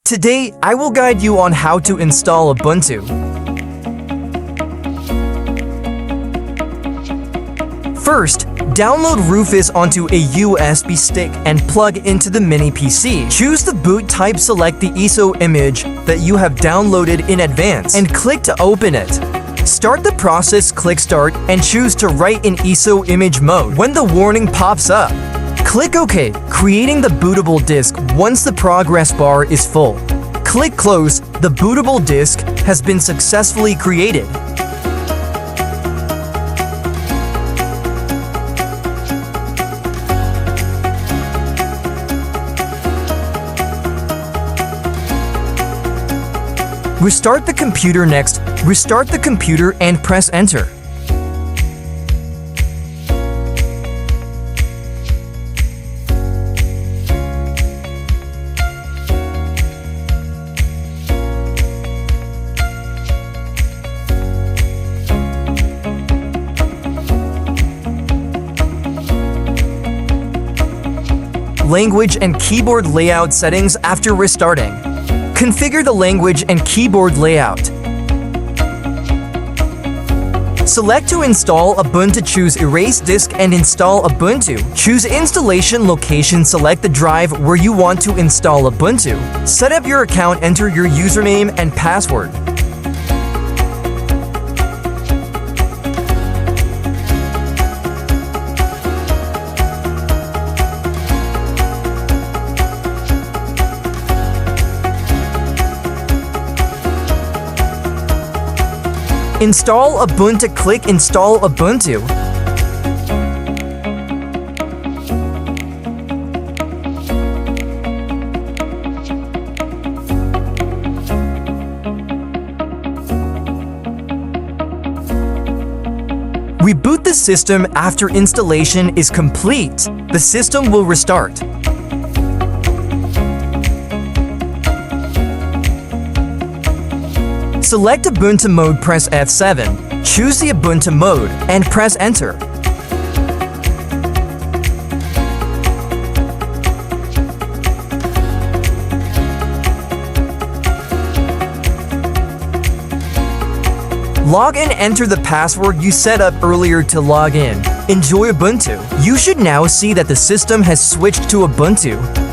Today, I will guide you on how to install Ubuntu. First, download Rufus onto a USB stick and plug into the mini PC. Choose the boot type, select the ISO image that you have downloaded in advance, and click to open it. Start the process, click Start, and choose to write in ISO image mode. When the warning pops up, click OK, creating the bootable disk once the progress bar is full. Click Close. The bootable disk has been successfully created. Restart the computer next. Restart the computer and press Enter. Language and keyboard layout settings after restarting. Configure the language and keyboard layout. Select to install Ubuntu, choose Erase Disk and install Ubuntu. Choose installation location, select the drive where you want to install Ubuntu. Set up your account, enter your username and password. Install Ubuntu, click Install Ubuntu. Reboot the system after installation is complete. The system will restart. Select Ubuntu mode, press F7, choose the Ubuntu mode, and press Enter. Log in, enter the password you set up earlier to log in. Enjoy Ubuntu. You should now see that the system has switched to Ubuntu.